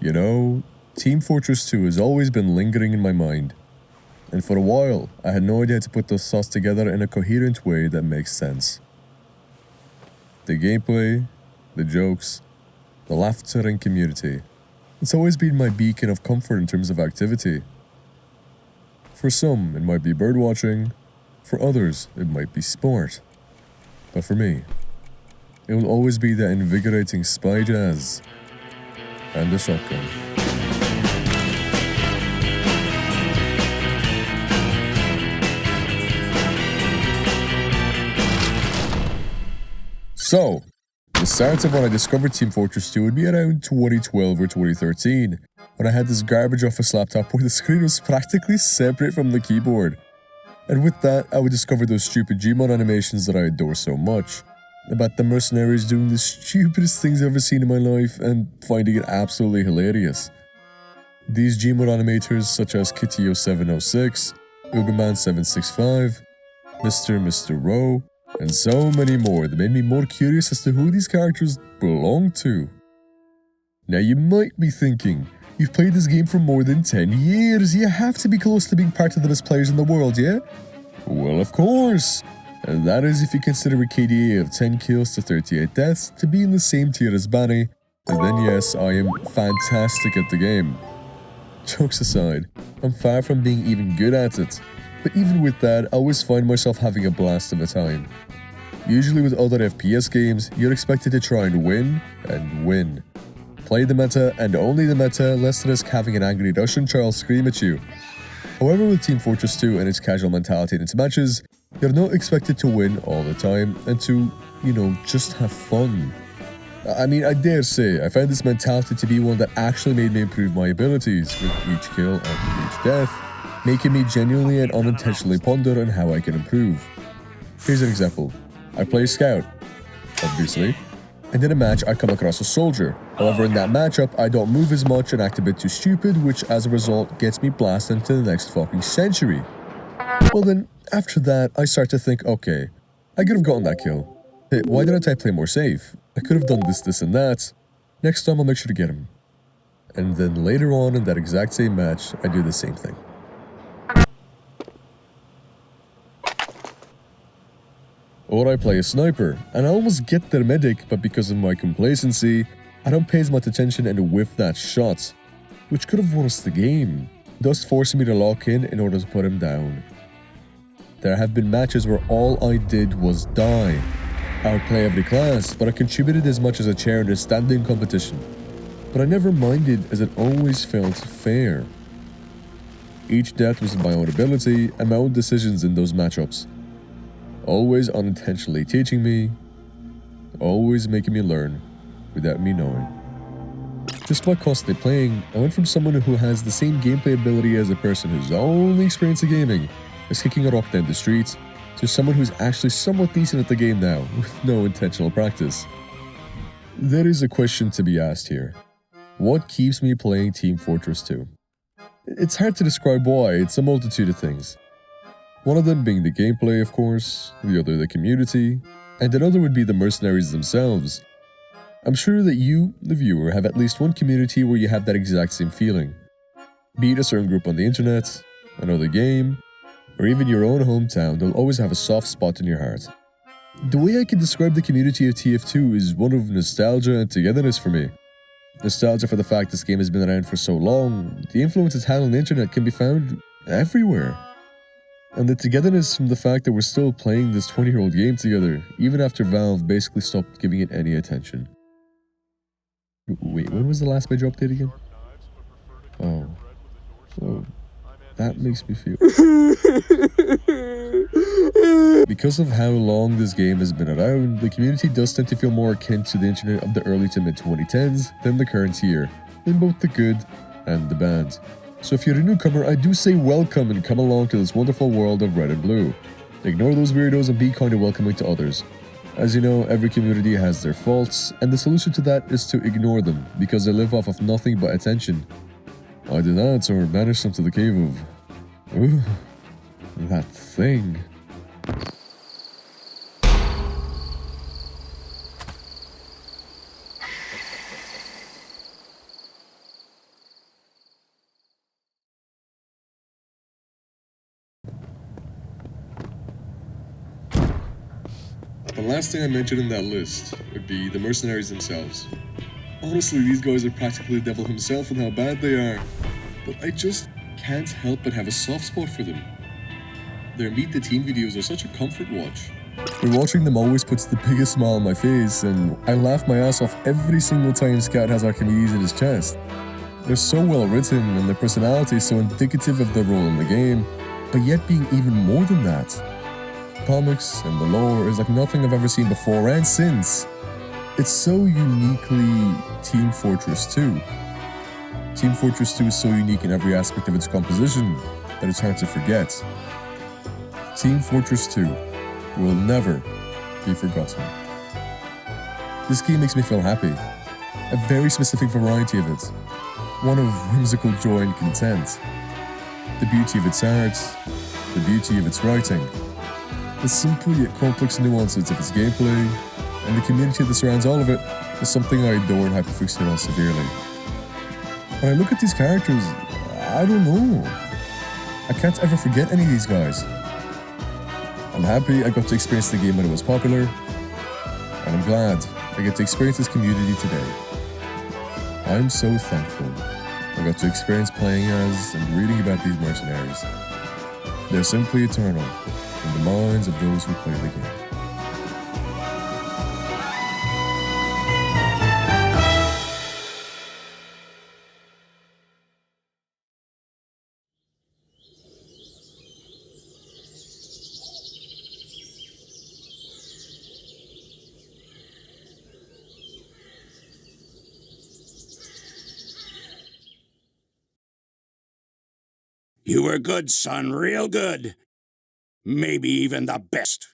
You know, Team Fortress 2 has always been lingering in my mind, and for a while, I had no idea how to put those thoughts together in a coherent way that makes sense. The gameplay, the jokes, the laughter and community. It's always been my beacon of comfort in terms of activity. For some, it might be birdwatching. For others, it might be sport. But for me, it will always be that invigorating spy jazz and the shotgun. So, the start of when I discovered Team Fortress 2 would be around 2012 or 2013, when I had this garbage office laptop where the screen was practically separate from the keyboard. And with that, I would discover those stupid Gmod animations that I adore so much, about the mercenaries doing the stupidest things I've ever seen in my life and finding it absolutely hilarious. These Gmod animators such as Kitty0706, Uberman765, Mr. Rowe, and so many more that made me more curious as to who these characters belong to. Now you might be thinking, you've played this game for more than 10 years, you have to be close to being part of the best players in the world, yeah? Well, of course! And that is if you consider a KDA of 10 kills to 38 deaths to be in the same tier as Banny, and then yes, I am fantastic at the game. Jokes aside, I'm far from being even good at it, but even with that, I always find myself having a blast of a time. Usually with other FPS games, you're expected to try and win, play the meta and only the meta, lest risk having an angry Russian child scream at you. However, with Team Fortress 2 and its casual mentality in its matches, you're not expected to win all the time and to, just have fun. I mean, I dare say, I found this mentality to be one that actually made me improve my abilities with each kill and each death, making me genuinely and unintentionally ponder on how I can improve. Here's an example. I play Scout, obviously, and in a match I come across a soldier. However, in that matchup, I don't move as much and act a bit too stupid, which as a result gets me blasted into the next fucking century. Well then, after that, I start to think, okay, I could have gotten that kill. Hey, why didn't I play more safe? I could have done this and that. Next time I'll make sure to get him. And then later on in that exact same match, I do the same thing. Or I play a sniper, and I almost get their medic, but because of my complacency, I don't pay as much attention and whiff that shot, which could have won us the game, thus forcing me to lock in order to put him down. There have been matches where all I did was die. I would play every class, but I contributed as much as a chair in a standing competition. But I never minded as it always felt fair. Each death was my own ability and my own decisions in those matchups. Always unintentionally teaching me, always making me learn without me knowing. Just by constantly playing, I went from someone who has the same gameplay ability as a person whose only experience of gaming is kicking a rock down the street, to someone who's actually somewhat decent at the game now, with no intentional practice. There is a question to be asked here. What keeps me playing Team Fortress 2? It's hard to describe why, it's a multitude of things. One of them being the gameplay, of course, the other the community, and another would be the mercenaries themselves. I'm sure that you, the viewer, have at least one community where you have that exact same feeling. Be it a certain group on the internet, another game, or even your own hometown, they'll always have a soft spot in your heart. The way I can describe the community of TF2 is one of nostalgia and togetherness for me. Nostalgia for the fact this game has been around for so long, the influence it's had on the internet can be found everywhere. And the togetherness from the fact that we're still playing this 20-year-old game together, even after Valve basically stopped giving it any attention. Wait, when was the last major update again? Oh, that makes me feel... Because of how long this game has been around, the community does tend to feel more akin to the internet of the early to mid-2010s than the current year, in both the good and the bad. So if you're a newcomer, I do say welcome and come along to this wonderful world of red and blue. Ignore those weirdos and be kind of welcoming to others. As you know, every community has their faults, and the solution to that is to ignore them, because they live off of nothing but attention. Either that or banish them to the cave of... Ooh, that thing. The last thing I mentioned in that list would be the mercenaries themselves. Honestly, these guys are practically the devil himself in how bad they are, but I just can't help but have a soft spot for them. Their Meet the Team videos are such a comfort watch. Rewatching them always puts the biggest smile on my face, and I laugh my ass off every single time Scout has Archimedes in his chest. They're so well written, and their personality is so indicative of their role in the game, but yet being even more than that. Comics and the lore is like nothing I've ever seen before and since. It's so uniquely Team Fortress 2. Team Fortress 2 is so unique in every aspect of its composition that it's hard to forget. Team Fortress 2 will never be forgotten. This game makes me feel happy. A very specific variety of it. One of whimsical joy and content. The beauty of its art, the beauty of its writing, the simple yet complex nuances of its gameplay, and the community that surrounds all of it is something I adore and hyperfixate on severely. When I look at these characters, I don't know. I can't ever forget any of these guys. I'm happy I got to experience the game when it was popular, and I'm glad I get to experience this community today. I'm so thankful I got to experience playing as and reading about these mercenaries. They're simply eternal in the minds of those who play the game. You were good, son, real good. Maybe even the best.